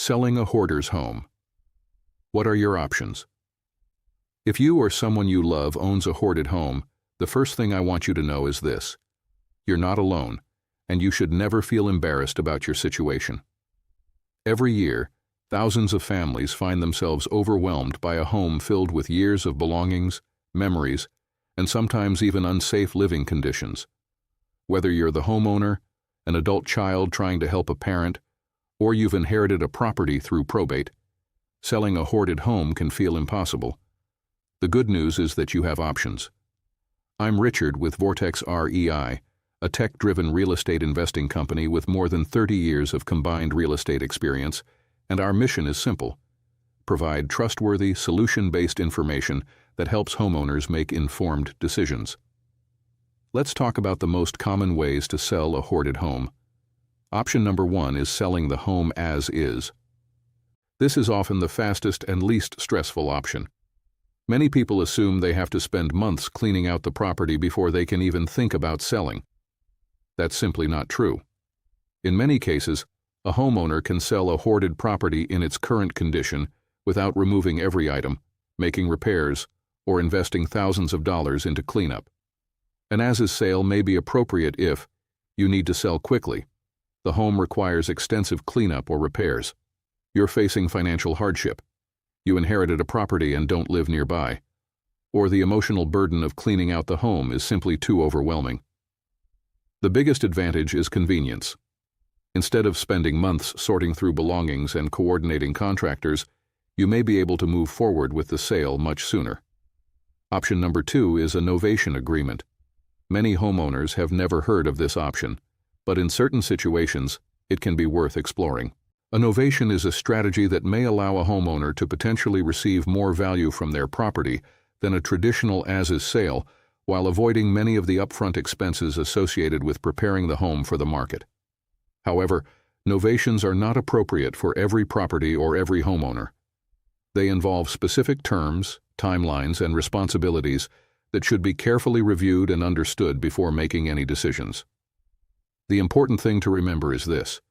Selling a hoarder's home. What are your options? If you or someone you love owns a hoarded home, the first thing I want you to know is this: you're not alone, and you should never feel embarrassed about your situation. Every year, thousands of families find themselves overwhelmed by a home filled with years of belongings, memories, and sometimes even unsafe living conditions. Whether you're the homeowner, an adult child trying to help a parent, or you've inherited a property through probate, selling a hoarded home can feel impossible. The good news is that you have options. I'm Richard with VortexREI, a tech-driven real estate investing company with more than 30 years of combined real estate experience, and our mission is simple: provide trustworthy, solution-based information that helps homeowners make informed decisions. Let's talk about the most common ways to sell a hoarded home. Option number 1 is selling the home as is. This is often the fastest and least stressful option. Many people assume they have to spend months cleaning out the property before they can even think about selling. That's simply not true. In many cases, a homeowner can sell a hoarded property in its current condition without removing every item, making repairs, or investing thousands of dollars into cleanup. An as-is sale may be appropriate if you need to sell quickly, the home requires extensive cleanup or repairs, you're facing financial hardship, you inherited a property and don't live nearby, or the emotional burden of cleaning out the home is simply too overwhelming. The biggest advantage is convenience. Instead of spending months sorting through belongings and coordinating contractors, you may be able to move forward with the sale much sooner. Option number 2 is a novation agreement. Many homeowners have never heard of this option, but in certain situations, it can be worth exploring. A novation is a strategy that may allow a homeowner to potentially receive more value from their property than a traditional as-is sale, while avoiding many of the upfront expenses associated with preparing the home for the market. However, novations are not appropriate for every property or every homeowner. They involve specific terms, timelines, and responsibilities that should be carefully reviewed and understood before making any decisions. The important thing to remember is this: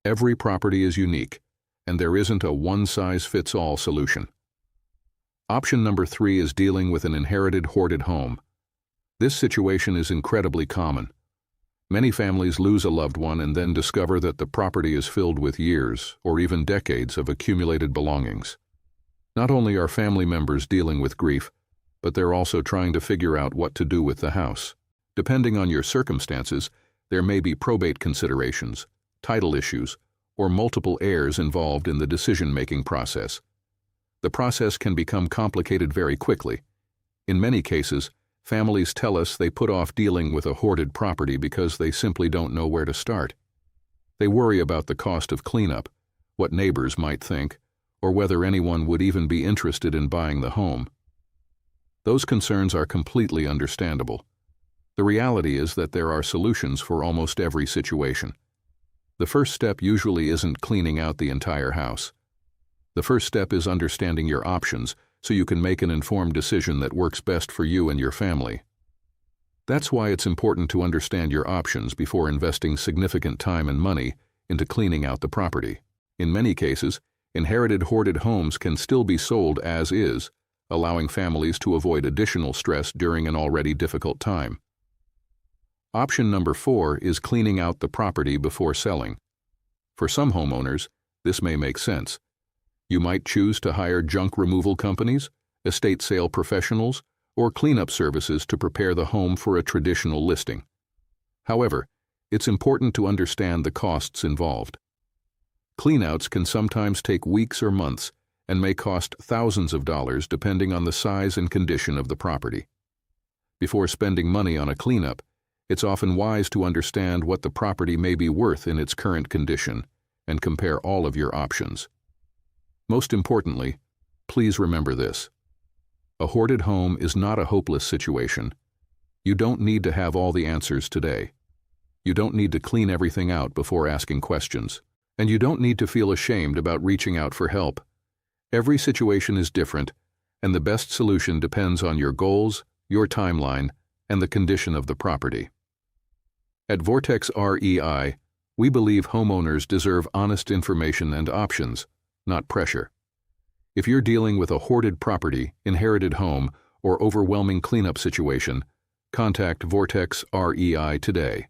every property is unique, and there isn't a one-size-fits-all solution. Option number 3 is dealing with an inherited hoarded home. This situation is incredibly common. Many families lose a loved one and then discover that the property is filled with years or even decades of accumulated belongings. Not only are family members dealing with grief, but they're also trying to figure out what to do with the house. Depending on your circumstances, there may be probate considerations, title issues, or multiple heirs involved in the decision-making process. The process can become complicated very quickly. In many cases, families tell us they put off dealing with a hoarded property because they simply don't know where to start. They worry about the cost of cleanup, what neighbors might think, or whether anyone would even be interested in buying the home. Those concerns are completely understandable. The reality is that there are solutions for almost every situation. The first step usually isn't cleaning out the entire house. The first step is understanding your options so you can make an informed decision that works best for you and your family. That's why it's important to understand your options before investing significant time and money into cleaning out the property. In many cases, inherited hoarded homes can still be sold as is, allowing families to avoid additional stress during an already difficult time. Option number 4 is cleaning out the property before selling. For some homeowners, this may make sense. You might choose to hire junk removal companies, estate sale professionals, or cleanup services to prepare the home for a traditional listing. However, it's important to understand the costs involved. Cleanouts can sometimes take weeks or months and may cost thousands of dollars depending on the size and condition of the property. Before spending money on a cleanup, it's often wise to understand what the property may be worth in its current condition and compare all of your options. Most importantly, please remember this: a hoarded home is not a hopeless situation. You don't need to have all the answers today. You don't need to clean everything out before asking questions. And you don't need to feel ashamed about reaching out for help. Every situation is different, and the best solution depends on your goals, your timeline, and the condition of the property. At VortexREI, We believe homeowners deserve honest information and options, not pressure. If you're dealing with a hoarded property, inherited home, or overwhelming cleanup situation, contact VortexREI today.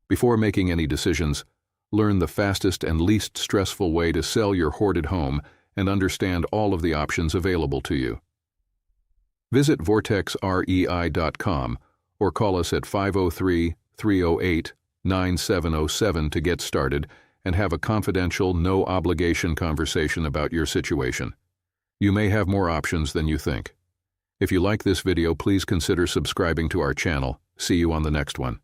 Before making any decisions, learn the fastest and least stressful way to sell your hoarded home and understand all of the options available to you. Visit VortexREI.com or call us at 503-308-9707 to get started and have a confidential, no-obligation conversation about your situation. You may have more options than you think. If you like this video, please consider subscribing to our channel. See you on the next one.